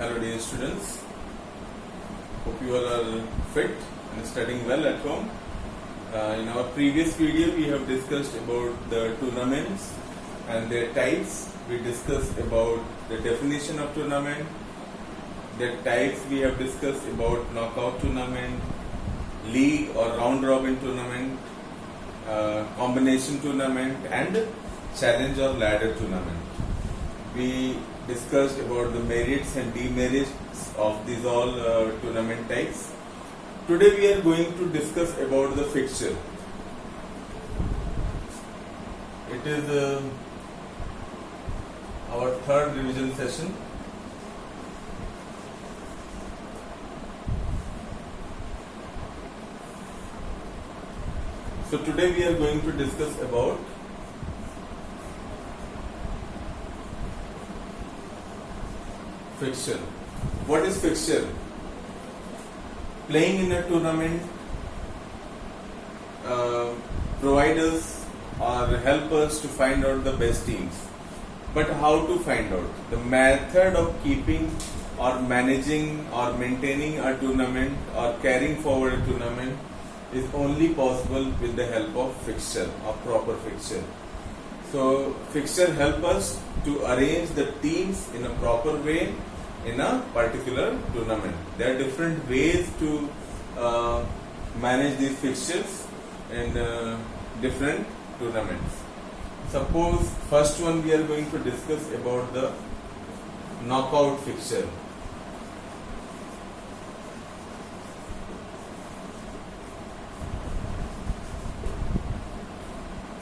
Hello dear students, hope you all are fit and studying well at home. In our previous video we have discussed about the tournaments and their types. We discussed about the definition of tournament, the types we have discussed about knockout tournament, league or round robin tournament, combination tournament and challenge or ladder tournament. We discussed about the merits and demerits of these all tournament types. Today we are going to discuss about the fixture. It is our third revision session. So today we are going to discuss about fixture. What is fixture? Playing in a tournament provide us or help us to find out the best teams. But how to find out? The method of keeping or managing or maintaining a tournament or carrying forward a tournament is only possible with the help of fixture or proper fixture. So fixture help us to arrange the teams in a proper way in a particular tournament. There are different ways to manage these fixtures in different tournaments. Suppose first one we are going to discuss about the knockout fixture.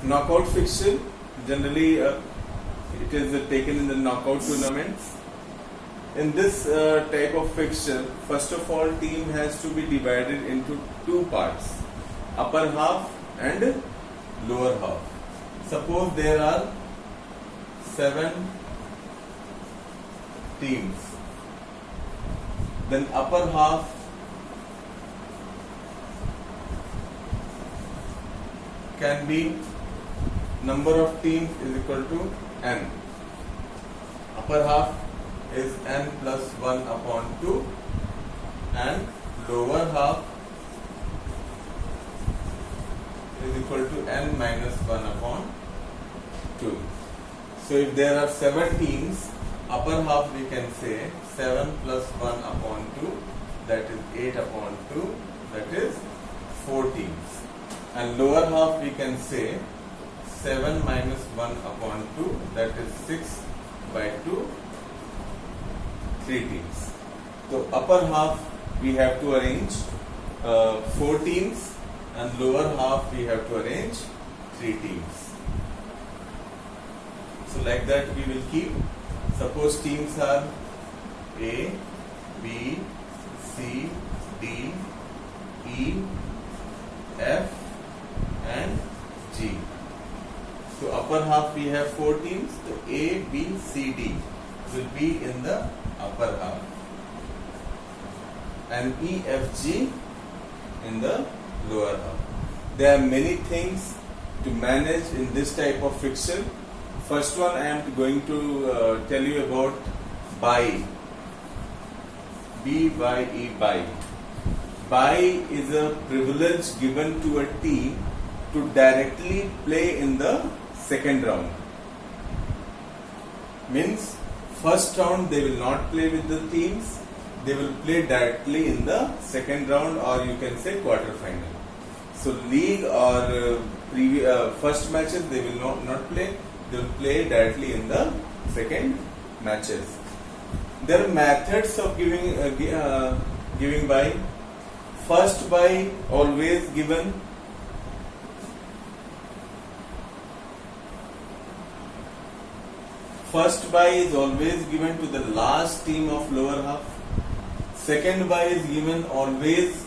Knockout fixture generally it is taken in the knockout tournaments. In this type of fixture, first of all, team has to be divided into two parts, upper half and lower half. Suppose there are 7 teams, then upper half can be number of teams is equal to n. Upper half is n plus 1 upon 2 and lower half is equal to n minus 1 upon 2. So if there are 7 teams, upper half we can say 7 plus 1 upon 2, that is 8 upon 2, that is 4 teams. And lower half we can say 7 minus 1 upon 2, that is 6 by 2, 3 teams. So upper half we have to arrange 4 teams and lower half we have to arrange 3 teams. So like that we will keep. Suppose teams are A, B, C, D, E, F and G. So upper half we have 4 teams. So A, B, C, D will be in the upper half and E, F, G in the lower half. There are many things to manage in this type of fixture. First one I am going to tell you about bye. B-Y-E, bye. Bye is a privilege given to a team to directly play in the second round. Means first round they will not play with the teams, they will play directly in the second round or you can say quarter final. So league or first matches they will not play, they will play directly in the second matches. There are methods of giving bye. First bye always given. First bye is always given to the last team of lower half. Second bye is given always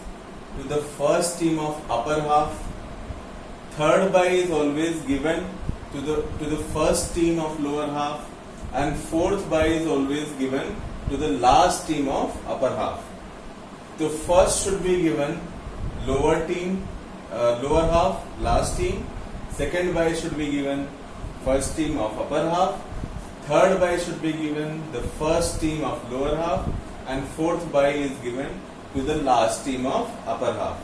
to the first team of upper half. Third bye is always given to the first team of lower half. And fourth bye is always given to the last team of upper half. So first should be given lower half, last team. Second bye should be given first team of upper half. Third bye should be given the first team of lower half, and fourth bye is given to the last team of upper half.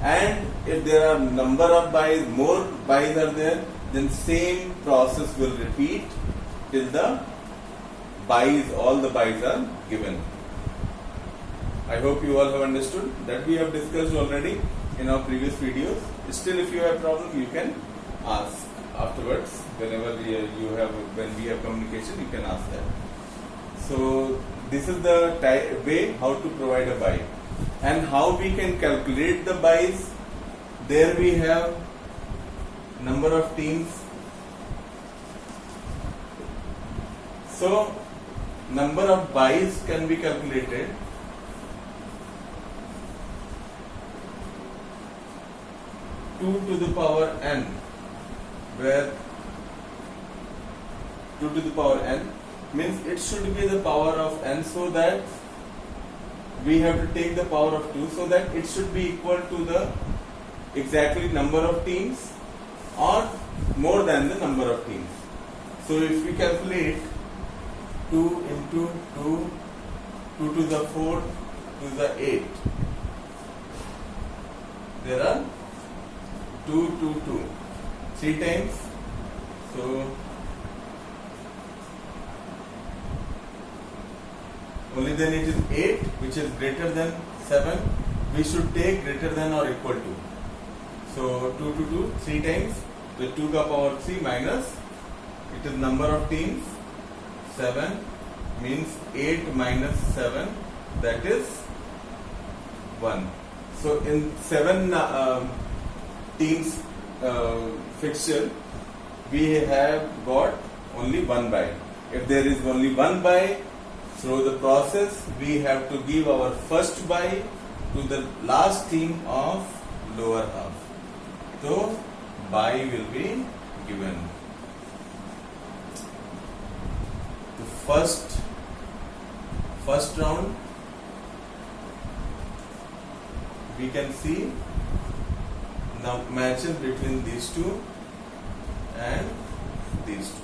And if there are number of byes, more byes are there, then same process will repeat till the byes, all the byes are given. I hope you all have understood that we have discussed already in our previous videos. Still, if you have problem, you can ask afterwards. When we have communication, you can ask that. So this is the way how to provide a bye, and how we can calculate the byes. There we have number of teams. So number of byes can be calculated two to the power n, where 2 to the power n means it should be the power of n, so that we have to take the power of 2, so that it should be equal to the exactly number of teams or more than the number of teams. So if we calculate 2 into 2, 2 to the 4 to the 8, there are 2, 2, 2, 3 times. So only then it is 8, which is greater than 7. We should take greater than or equal to. So 2 to 2, 3 times. The 2 ka power 3 minus, it is number of teams, 7, means 8 minus 7, that is 1. So in 7 teams fixture, we have got only 1 bye. If there is only 1 bye, through the process we have to give our first bye to the last team of lower half. So bye will be given. The first round, we can see the matches between these two and these two.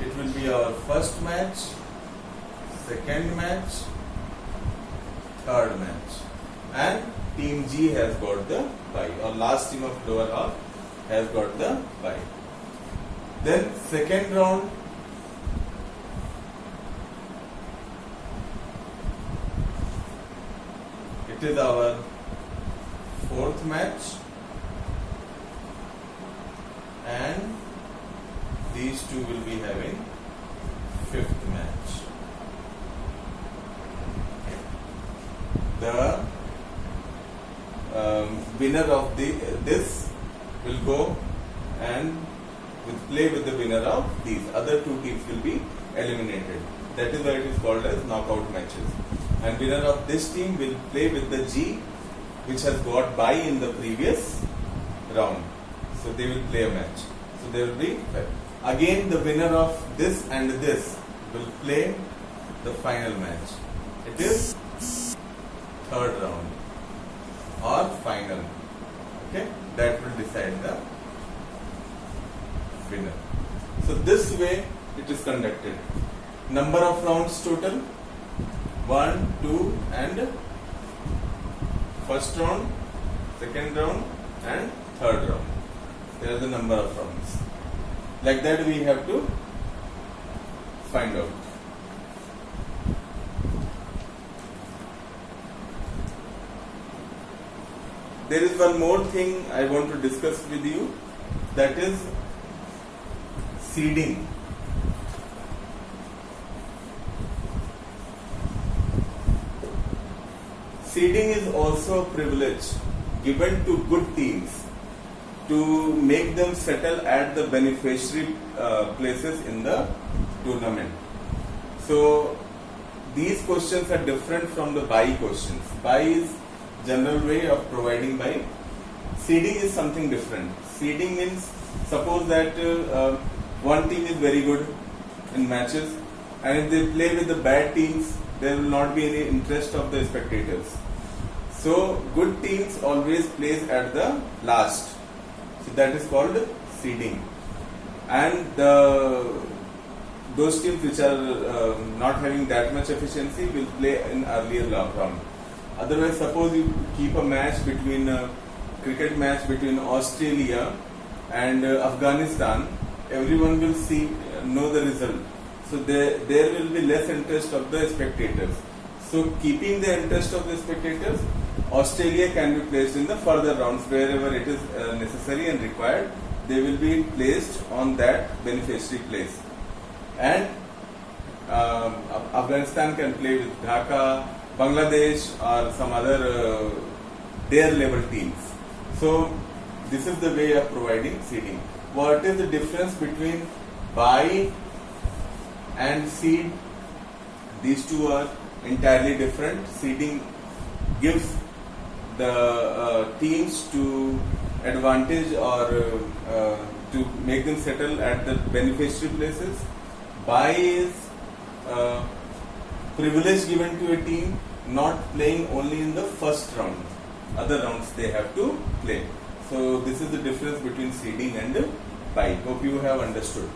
It will be our first match, second match, third match, and team G has got the bye, or last team of lower half has got the bye. Then second round, it is our fourth match, and these two will be having fifth match. The winner of this will go and will play with the winner of these. Other two teams will be eliminated. That is why it is called as knockout matches. And winner of this team will play with the G, which has got bye in the previous round. So they will play a match. So there will be again the winner of this and this will play the final match. It is third round or final. Okay, that will decide the winner. So this way it is conducted. Number of rounds total 1, 2 and first round, second round and third round. There are the number of rounds. Like that we have to find out. There is one more thing I want to discuss with you, that is seeding. Seeding is also a privilege given to good teams to make them settle at the beneficiary places in the tournament. So these questions are different from the bye questions. Bye is general way of providing bye. Seeding is something different. Seeding means, suppose that one team is very good in matches, and if they play with the bad teams, there will not be any interest of the spectators. So good teams always plays at the last. So that is called seeding. And the those teams which are not having that much efficiency will play in earlier round. Otherwise, suppose you keep a match between cricket match between Australia and Afghanistan, everyone will know the result. So there will be less interest of the spectators. So keeping the interest of the spectators, Australia can be placed in the further rounds wherever it is necessary and required. They will be placed on that beneficiary place. And Afghanistan can play with Dhaka, Bangladesh or some other their level teams. So this is the way of providing seeding. What is the difference between buy and seed? These two are entirely different. Seeding gives the teams to advantage or to make them settle at the beneficiary places. Buy is privilege given to a team not playing only in the first round. Other rounds they have to play. So this is the difference between seeding and buy. Hope you have understood.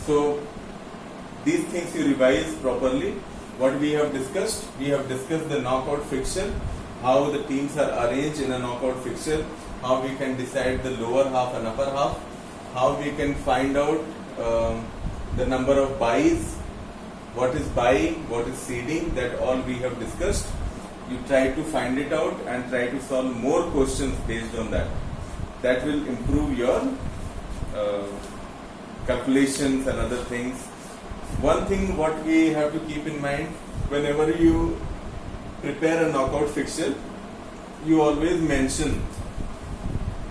So these things you revise properly. What we have discussed the knockout fixture, how the teams are arranged in a knockout fixture, how we can decide the lower half and upper half, how we can find out the number of buys, what is buying, what is seeding, that all we have discussed. You try to find it out and try to solve more questions based on that. That will improve your calculations and other things. One thing what we have to keep in mind, whenever you prepare a knockout fixture, you always mention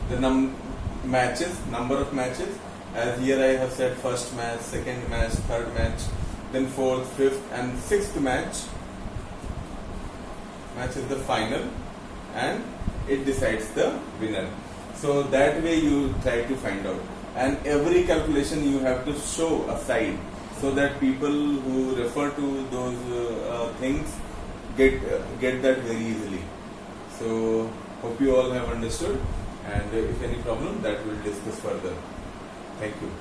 the number of matches. As here I have said first match, second match, third match, then fourth, fifth and sixth match. Match is the final and it decides the winner. So that way you try to find out. And every calculation you have to show a side so that people who refer to those things get that very easily. So hope you all have understood, and if any problem that we'll discuss further. Thank you.